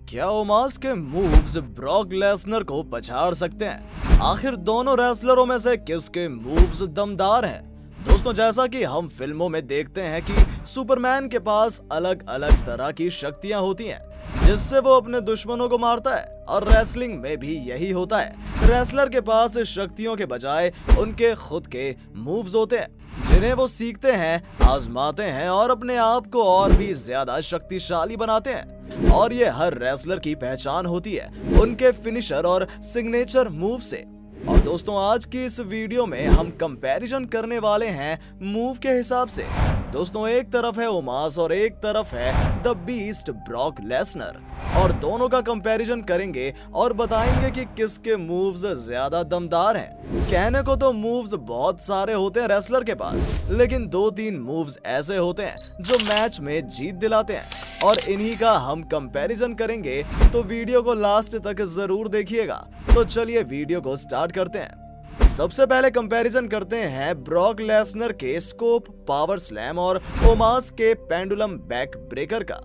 क्या ओमास के moves Brock Lesnar को पछाड़ सकते हैं? आखिर दोनों रेसलरों में से किसके मूव्स दमदार हैं? दोस्तों, जैसा कि हम फिल्मों में देखते हैं कि सुपरमैन के पास अलग अलग तरह की शक्तियां होती हैं जिससे वो अपने दुश्मनों को मारता है, और रेसलिंग में भी यही होता है। रेसलर के पास शक्तियों के बजाय उनके खुद के मूव्स होते हैं जिन्हें वो सीखते हैं, आजमाते हैं और अपने आप को और भी ज्यादा शक्तिशाली बनाते हैं। और ये हर रेसलर की पहचान होती है उनके फिनिशर और सिग्नेचर मूव से। और दोस्तों, आज की इस वीडियो में हम कंपैरिजन करने वाले हैं मूव के हिसाब से। दोस्तों, एक तरफ है ओमास और एक तरफ है द बीस्ट ब्रॉक लेसनर, और दोनों का कंपैरिजन करेंगे और बताएंगे कि किसके मूव्स ज्यादा दमदार हैं। कहने को तो मूव्स बहुत सारे होते हैं रेसलर के पास, लेकिन 2-3 मूव्स ऐसे होते हैं जो मैच में जीत दिलाते हैं, और इन्हीं का हम कंपैरिजन करेंगे। तो वीडियो को लास्ट तक जरूर देखिएगा। तो चलिए वीडियो को स्टार्ट करते हैं। सबसे पहले कंपैरिजन करते हैं ब्रॉक लेसनर के स्कोप पावर स्लैम और ओमास के पेंडुलम बैक ब्रेकर का।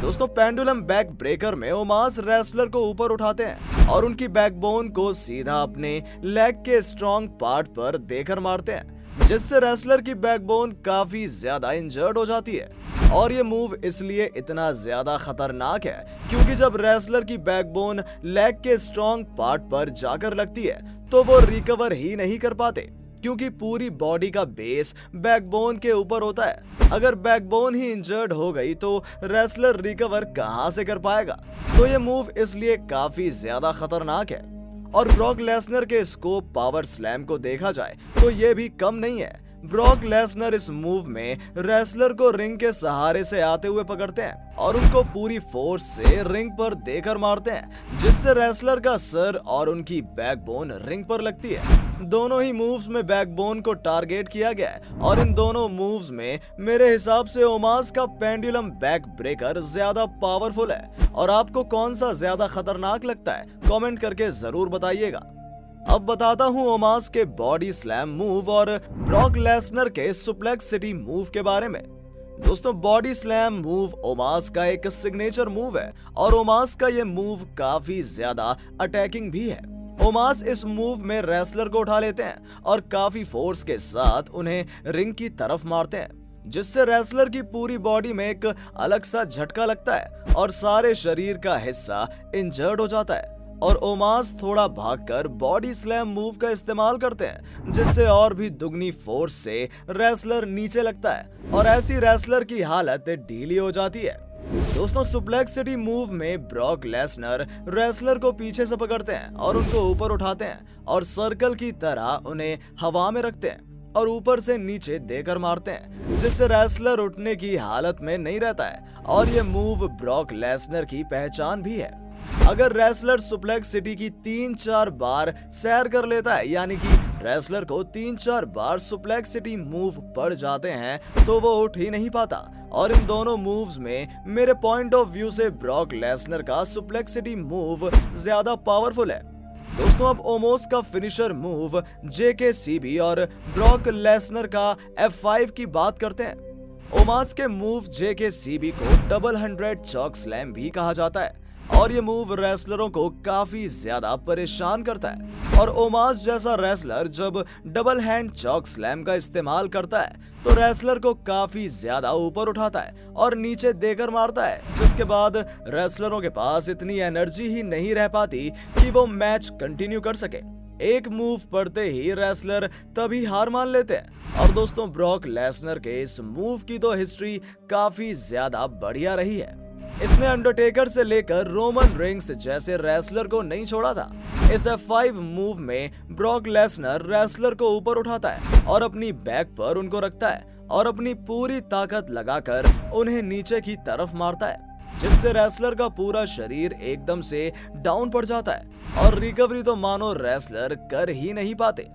दोस्तों, पेंडुलम बैक ब्रेकर में ओमास रेसलर को ऊपर उठाते हैं और उनकी बैकबोन को सीधा अपने लेग के स्ट्रॉन्ग पार्ट पर देकर मारते हैं, जिससे रेसलर की बैकबोन काफी ज्यादा इंजर्ड हो जाती है। और ये मूव इसलिए इतना ज्यादा खतरनाक है क्योंकि जब रेसलर की बैकबोन लेग के स्ट्रॉन्ग पार्ट पर जाकर लगती है तो वो रिकवर ही नहीं कर पाते, क्योंकि पूरी बॉडी का बेस बैकबोन के ऊपर होता है। अगर बैकबोन ही इंजर्ड हो गई तो रेसलर रिकवर कहां से कर पाएगा। तो ये मूव इसलिए काफी ज्यादा खतरनाक है। और ब्रॉक लेसनर के स्कोप पावर स्लैम को देखा जाए तो ये भी कम नहीं है। ब्रॉक लेसनर इस मूव में रेसलर को रिंग के सहारे से आते हुए पकड़ते हैं और उनको पूरी फोर्स से रिंग पर देकर मारते हैं, जिससे रेसलर का सर और उनकी बैकबोन रिंग पर लगती है। दोनों ही मूव्स में बैकबोन को टारगेट किया गया है, और इन दोनों मूव्स में मेरे हिसाब से ओमास का पेंडुलम बैक ब्रेकर ज्यादा पावरफुल है। और आपको कौन सा ज्यादा खतरनाक लगता है, कमेंट करके जरूर बताइएगा। अब बताता हूँ ओमास के बॉडी स्लैम मूव और ब्रॉक लेसनर के सुप्लेक्स सिटी मूव के बारे में। दोस्तों, बॉडी स्लैम मूव ओमास का एक सिग्नेचर मूव है, और ओमास का ये मूव काफी ज्यादा अटैकिंग भी है। ओमास इस मूव में रेसलर को उठा लेते हैं और काफी फोर्स के साथ उन्हें रिंग की तरफ मारते हैं, जिससे रेसलर की पूरी बॉडी में एक अलग सा झटका लगता है और सारे शरीर का हिस्सा इंजर्ड हो जाता है। और ओमास थोड़ा भागकर बॉडी स्लैम मूव का इस्तेमाल करते हैं, जिससे और भी दुगनी फोर्स से रेसलर नीचे लगता है, और ऐसी रेसलर की हालत ढीली हो जाती है। दोस्तों, सुप्लेक्स सिटी मूव में ब्रॉक लेसनर रेसलर को पीछे से पकड़ते हैं और उनको ऊपर उठाते हैं और सर्कल की तरह उन्हें हवा में रखते हैं और ऊपर से नीचे देकर मारते हैं, जिससे रेसलर उठने की हालत में नहीं रहता है। और ये मूव ब्रॉक लेसनर की पहचान भी है। अगर रेसलर सुप्लेक्स सिटी की 3-4 बार सैर कर लेता है, यानी कि रेसलर को 3-4 बार सुप्लेक्स सिटी मूव पड़ जाते हैं, तो वो उठ ही नहीं पाता। और इन दोनों मूव्स में मेरे पॉइंट ऑफ व्यू से ब्रॉक लेसनर का सुप्लेक्स सिटी मूव ज्यादा पावरफुल है। दोस्तों, अब ओमोस का फिनिशर मूव JKCB और ब्रॉक लेसनर का F5 की बात करते हैं। ओमास के मूव JKCB को डबल 100 चॉक स्लैम भी कहा जाता है, और ये मूव रेसलरों को काफी ज्यादा परेशान करता है। और ओमास जैसा रेसलर जब डबल हैंड चॉक स्लैम का इस्तेमाल करता है तो रेसलर को काफी ज्यादा ऊपर उठाता है और नीचे देकर मारता है, जिसके बाद रेसलरों के पास इतनी एनर्जी ही नहीं रह पाती कि वो मैच कंटिन्यू कर सके। एक मूव पड़ते ही रेसलर तभी हार मान लेते हैं। और दोस्तों, ब्रॉक लेसनर के इस मूव की तो हिस्ट्री काफी ज्यादा बढ़िया रही है। इसने अंडरटेकर से लेकर रोमन रिंग्स जैसे रेसलर को नहीं छोड़ा था। इस F5 मूव में ब्रॉक लेसनर रेसलर को ऊपर उठाता है और अपनी बैक पर उनको रखता है और अपनी पूरी ताकत लगाकर उन्हें नीचे की तरफ मारता है, जिससे रेसलर का पूरा शरीर एकदम से डाउन पड़ जाता है और रिकवरी तो मानो रेसलर कर ही नहीं पाते।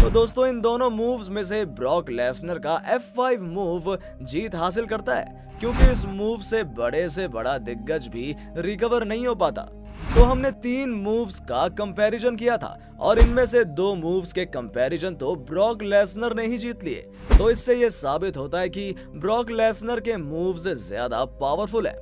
तो दोस्तों, इन दोनों मूव्स में से ब्रॉक लेसनर का F5 मूव जीत हासिल करता है, क्योंकि इस मूव से बड़ा दिग्गज भी रिकवर नहीं हो पाता। तो हमने 3 मूव्स का कंपैरिजन किया था, और इनमें से 2 मूव्स के कंपैरिजन तो ब्रॉक लेसनर ने ही जीत लिए। तो इससे ये साबित होता है कि ब्रॉक लेसनर के मूव्स ज्यादा पावरफुल है।